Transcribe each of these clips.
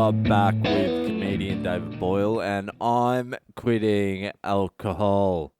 are back with comedian David Boyle, and I'm quitting alcohol.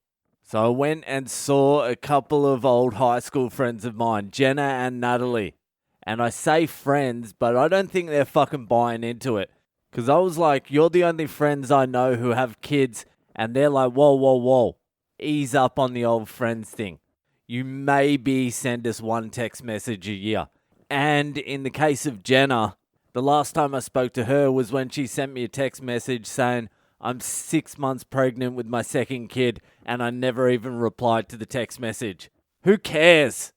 So I went and saw a couple of old high school friends of mine, Jenna and Natalie. And I say friends, but I don't think they're fucking buying into it. Because I was like, you're the only friends I know who have kids. And they're like, whoa. Ease up on the old friends thing. You maybe send us one text message a year. And in the case of Jenna, the last time I spoke to her was when she sent me a text message saying, I'm 6 months pregnant with my second kid, and I never even replied to the text message. Who cares?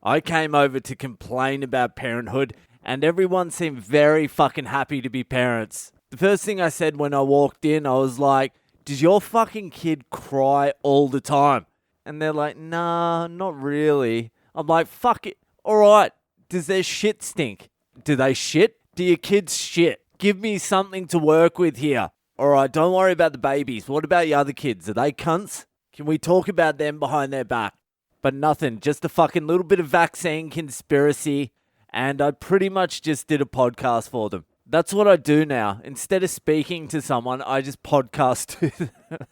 I came over to complain about parenthood, and everyone seemed very fucking happy to be parents. The first thing I said when I walked in, I was like, does your fucking kid cry all the time? And they're like, nah, not really. I'm like, fuck it. All right. Does their shit stink? Do they shit? Do your kids shit? Give me something to work with here. All right, don't worry about the babies. What about your other kids? Are they cunts? Can we talk about them behind their back? But nothing. Just a fucking little bit of vaccine conspiracy. And I pretty much just did a podcast for them. That's what I do now. Instead of speaking to someone, I just podcast to them.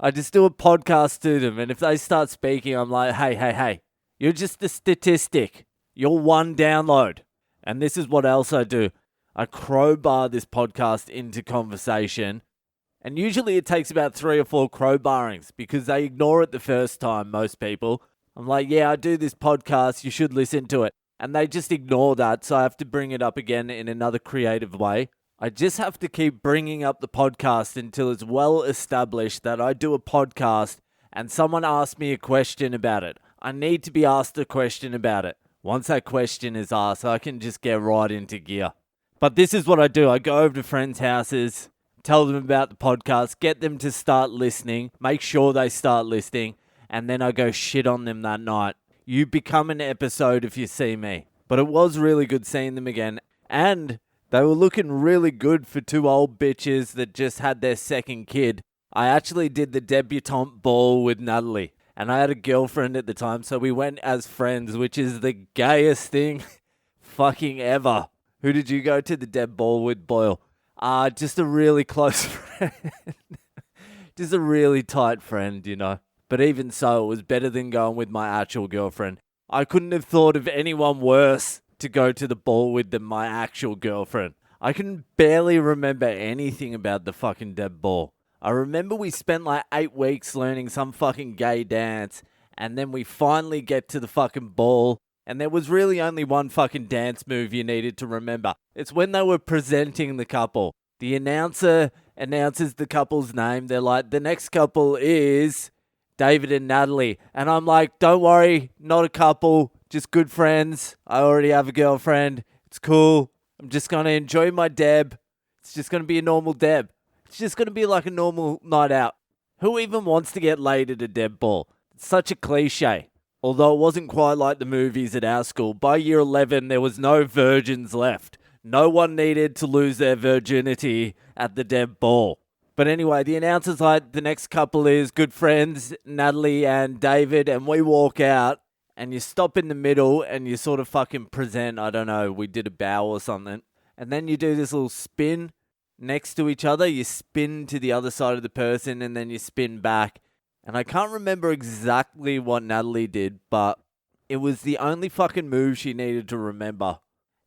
I just do a podcast to them. And if they start speaking, I'm like, hey. You're just a statistic. You're one download. And this is what else I do. I crowbar this podcast into conversation. And usually it takes about 3 or 4 crowbarrings because they ignore it the first time, most people. I'm like, yeah, I do this podcast. You should listen to it. And they just ignore that. So I have to bring it up again in another creative way. I just have to keep bringing up the podcast until it's well established that I do a podcast and someone asks me a question about it. I need to be asked a question about it. Once that question is asked, I can just get right into gear. But this is what I do. I go over to friends' houses, tell them about the podcast, get them to start listening, make sure they start listening, and then I go shit on them that night. You become an episode if you see me. But it was really good seeing them again. And they were looking really good for 2 old bitches that just had their second kid. I actually did the debutante ball with Natalie. And I had a girlfriend at the time, so we went as friends, which is the gayest thing fucking ever. Who did you go to the Deb ball with, Boyle? Just a really close friend. Just a really tight friend, you know. But even so, it was better than going with my actual girlfriend. I couldn't have thought of anyone worse to go to the ball with than my actual girlfriend. I can barely remember anything about the fucking Deb ball. I remember we spent like 8 weeks learning some fucking gay dance, and then we finally get to the fucking ball, and there was really only one fucking dance move you needed to remember. It's when they were presenting the couple. The announcer announces the couple's name. They're like, the next couple is David and Natalie. And I'm like, don't worry, not a couple, just good friends. I already have a girlfriend. It's cool. I'm just going to enjoy my Deb. It's just going to be a normal Deb. It's just going to be like a normal night out. Who even wants to get laid at a Deb ball? It's such a cliche. Although it wasn't quite like the movies at our school. By year 11, there was no virgins left. No one needed to lose their virginity at the Deb ball. But anyway, the announcer's like, the next couple is good friends, Natalie and David, and we walk out, and you stop in the middle, and you sort of fucking present, I don't know, we did a bow or something. And then you do this little spin next to each other. You spin to the other side of the person, and then you spin back. And I can't remember exactly what Natalie did, but it was the only fucking move she needed to remember.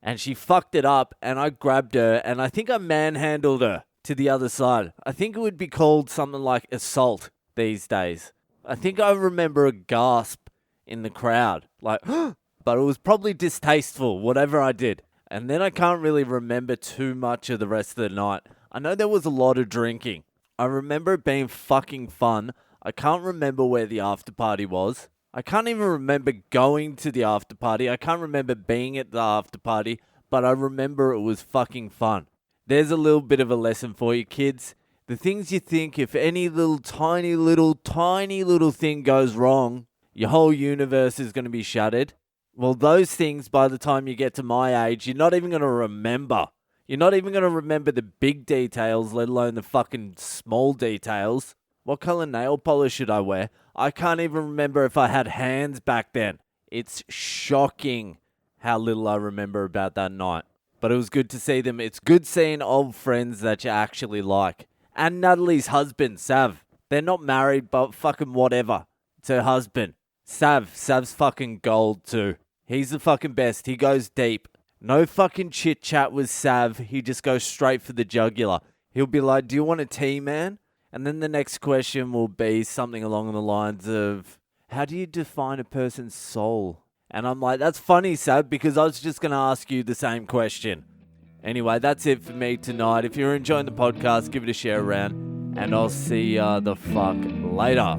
And she fucked it up, and I grabbed her, and I think I manhandled her to the other side. I think it would be called something like assault these days. I think I remember a gasp in the crowd, like, but it was probably distasteful, whatever I did. And then I can't really remember too much of the rest of the night. I know there was a lot of drinking. I remember it being fucking fun. I can't remember where the after party was. I can't even remember going to the after party. I can't remember being at the after party, but I remember it was fucking fun. There's a little bit of a lesson for you, kids. The things you think, if any little tiny little thing goes wrong, your whole universe is going to be shattered. Well, those things, by the time you get to my age, you're not even going to remember. You're not even going to remember the big details, let alone the fucking small details. What color nail polish should I wear? I can't even remember if I had hands back then. It's shocking how little I remember about that night. But it was good to see them. It's good seeing old friends that you actually like. And Natalie's husband, Sav. They're not married, but fucking whatever. It's her husband. Sav's fucking gold too. He's the fucking best. He goes deep. No fucking chit chat with Sav. He just goes straight for the jugular. He'll be like, do you want a tea, man? And then the next question will be something along the lines of, how do you define a person's soul? And I'm like, that's funny, Sav, because I was just going to ask you the same question. Anyway, that's it for me tonight. If you're enjoying the podcast, give it a share around. And I'll see ya the fuck later.